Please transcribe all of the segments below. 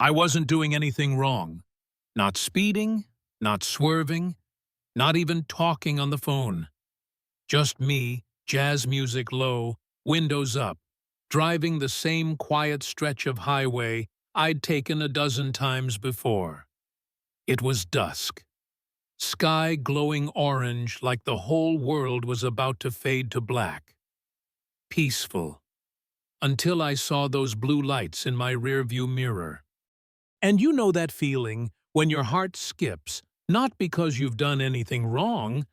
I wasn't doing anything wrong. Not speeding, not swerving, not even talking on the phone. Just me, jazz music low, windows up, driving the same quiet stretch of highway I'd taken a dozen times before. It was dusk. Sky glowing orange like the whole world was about to fade to black. Peaceful. Until I saw those blue lights in my rearview mirror. And you know that feeling when your heart skips, not because you've done anything wrong,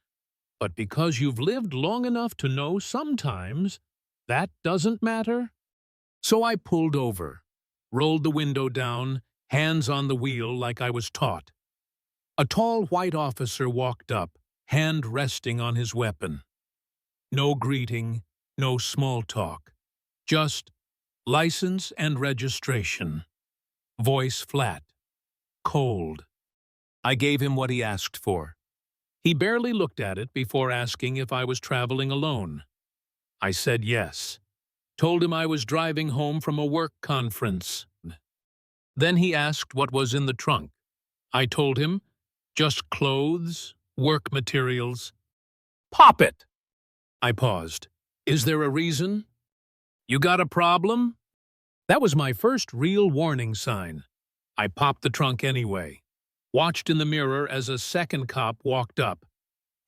but because you've lived long enough to know sometimes that doesn't matter? So I pulled over, rolled the window down, hands on the wheel like I was taught. A tall white officer walked up, hand resting on his weapon. No greeting, no small talk. Just license and registration. Voice flat. Cold. I gave him what he asked for. He barely looked at it before asking if I was traveling alone. I said yes. Told him I was driving home from a work conference. Then he asked what was in the trunk. I told him, just clothes, work materials. Pop it! I paused. Is there a reason? You got a problem? That was my first real warning sign. I popped the trunk anyway. Watched in the mirror as a second cop walked up.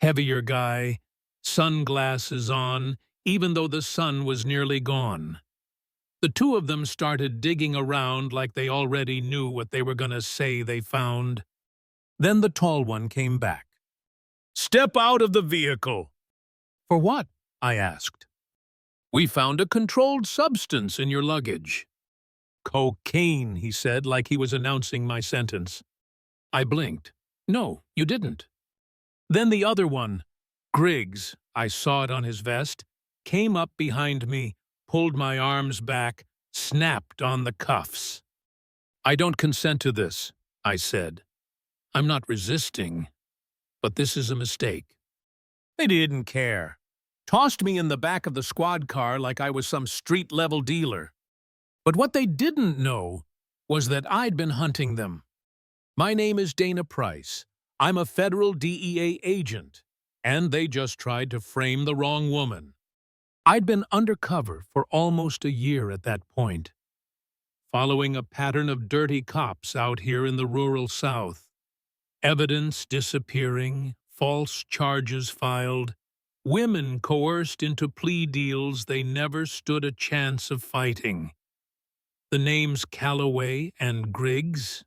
Heavier guy, sunglasses on, even though the sun was nearly gone. The two of them started digging around like they already knew what they were going to say they found. Then the tall one came back. Step out of the vehicle. For what? I asked. We found a controlled substance in your luggage. Cocaine, he said, like he was announcing my sentence. I blinked. No, you didn't. Then the other one, Griggs, I saw it on his vest, came up behind me, pulled my arms back, snapped on the cuffs. I don't consent to this, I said. I'm not resisting, but this is a mistake. They didn't care. Tossed me in the back of the squad car like I was some street-level dealer. But what they didn't know was that I'd been hunting them. My name is Dana Price. I'm a federal DEA agent, and they just tried to frame the wrong woman. I'd been undercover for almost a year at that point, following a pattern of dirty cops out here in the rural South. Evidence disappearing, false charges filed, women coerced into plea deals they never stood a chance of fighting. The names Calloway and Griggs,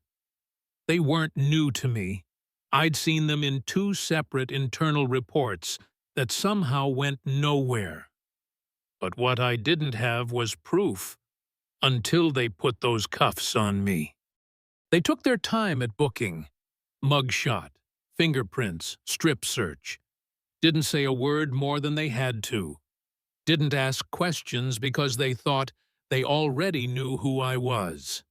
they weren't new to me. I'd seen them in two separate internal reports that somehow went nowhere. But what I didn't have was proof, until they put those cuffs on me. They took their time at booking. Mugshot, fingerprints, strip search. Didn't say a word more than they had to. Didn't ask questions because they thought they already knew who I was.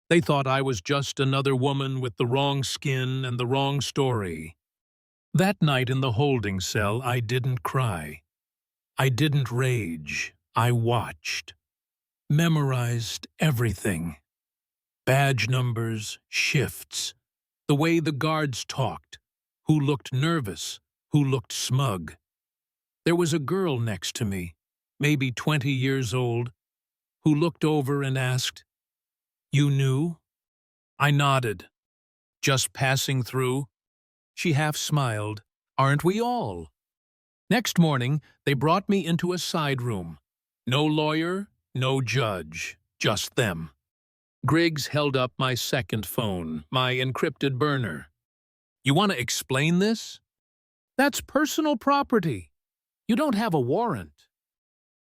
They thought I was just another woman with the wrong skin and the wrong story. That night in the holding cell, I didn't cry. I didn't rage. I watched. Memorized everything. Badge numbers, shifts, the way the guards talked, who looked nervous, who looked smug. There was a girl next to me, maybe 20 years old, who looked over and asked, "You knew?" I nodded. "Just passing through?" She half smiled. "Aren't we all?" Next morning, they brought me into a side room. No lawyer, no judge, just them. Griggs held up my second phone, my encrypted burner. "You want to explain this?" "That's personal property. You don't have a warrant."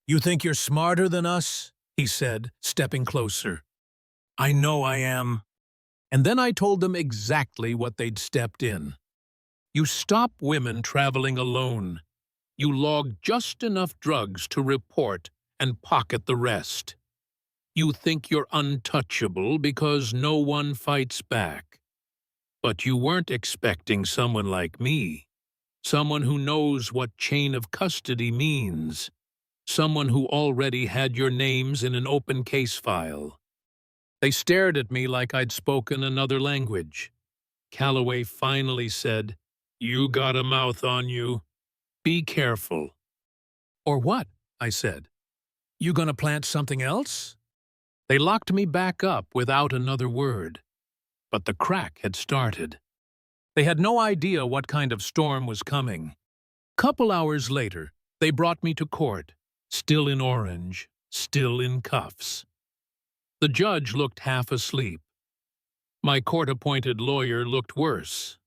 "You think you're smarter than us?" he said, stepping closer. "I know I am." And then I told them exactly what they'd stepped in. You stop women traveling alone. You log just enough drugs to report and pocket the rest. You think you're untouchable because no one fights back. But you weren't expecting someone like me. Someone who knows what chain of custody means. Someone who already had your names in an open case file. They stared at me like I'd spoken another language. Calloway finally said, "You got a mouth on you. Be careful." "Or what?" I said. "You gonna plant something else?" They locked me back up without another word. But the crack had started. They had no idea what kind of storm was coming. Couple hours later, they brought me to court, still in orange, still in cuffs. The judge looked half asleep. My court-appointed lawyer looked worse.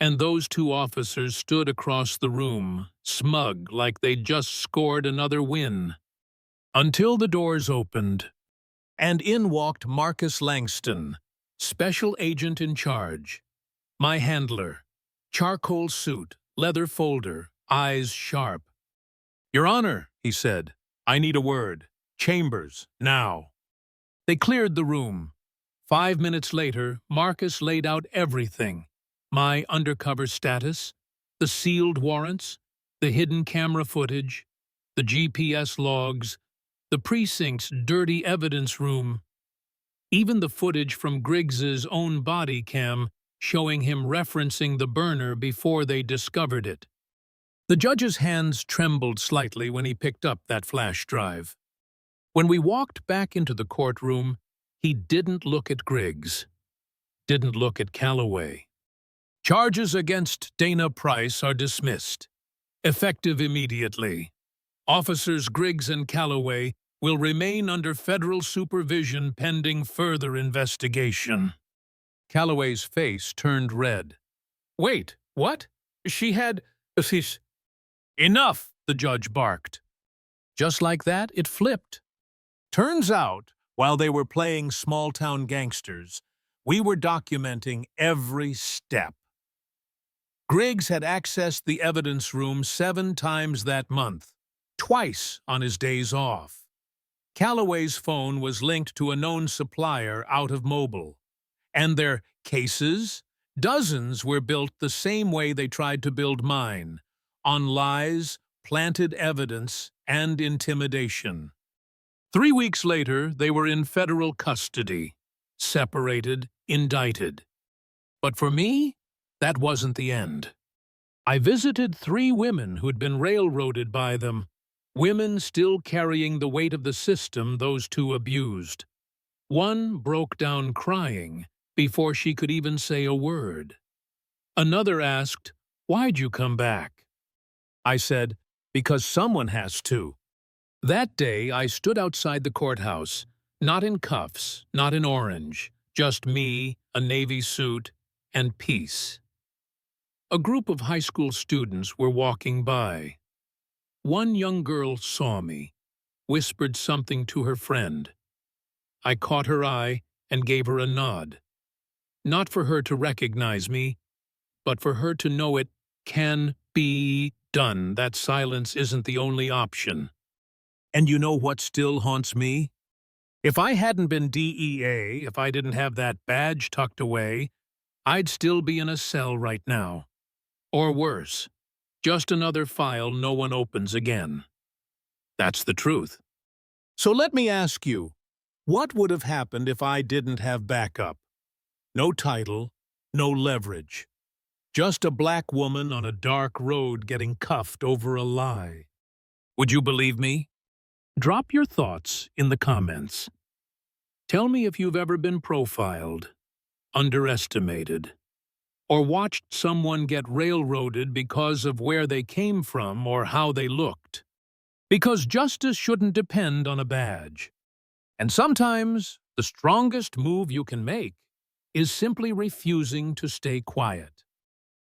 And those two officers stood across the room, smug like they'd just scored another win. Until the doors opened, and in walked Marcus Langston, special agent in charge. My handler, charcoal suit, leather folder, eyes sharp. "Your Honor," he said, "I need a word. Chambers, now." They cleared the room. 5 minutes later, Marcus laid out everything. My undercover status, the sealed warrants, the hidden camera footage, the GPS logs, the precinct's dirty evidence room, even the footage from Griggs's own body cam showing him referencing the burner before they discovered it. The judge's hands trembled slightly when he picked up that flash drive. When we walked back into the courtroom, he didn't look at Griggs, didn't look at Calloway. "Charges against Dana Price are dismissed, effective immediately. Officers Griggs and Calloway will remain under federal supervision pending further investigation." Calloway's face turned red. "Wait, what? She's... Enough!" the judge barked. Just like that, it flipped. Turns out, while they were playing small-town gangsters, we were documenting every step. Griggs had accessed the evidence room 7 times that month, twice on his days off. Calloway's phone was linked to a known supplier out of mobile, and their cases, dozens, were built the same way they tried to build mine, on lies, planted evidence, and intimidation. 3 weeks later, they were in federal custody, separated, indicted. But for me, that wasn't the end. I visited 3 women who'd been railroaded by them, women still carrying the weight of the system those 2 abused. One broke down crying before she could even say a word. Another asked, "Why'd you come back?" I said, "Because someone has to." That day, I stood outside the courthouse, not in cuffs, not in orange, just me, a navy suit, and peace. A group of high school students were walking by. One young girl saw me, whispered something to her friend. I caught her eye and gave her a nod. Not for her to recognize me, but for her to know it can be done. That silence isn't the only option. And you know what still haunts me? If I hadn't been DEA, if I didn't have that badge tucked away, I'd still be in a cell right now. Or worse, just another file no one opens again. That's the truth. So let me ask you, what would have happened if I didn't have backup? No title, no leverage. Just a black woman on a dark road getting cuffed over a lie. Would you believe me? Drop your thoughts in the comments. Tell me if you've ever been profiled, underestimated, or watched someone get railroaded because of where they came from or how they looked. Because justice shouldn't depend on a badge. And sometimes the strongest move you can make is simply refusing to stay quiet.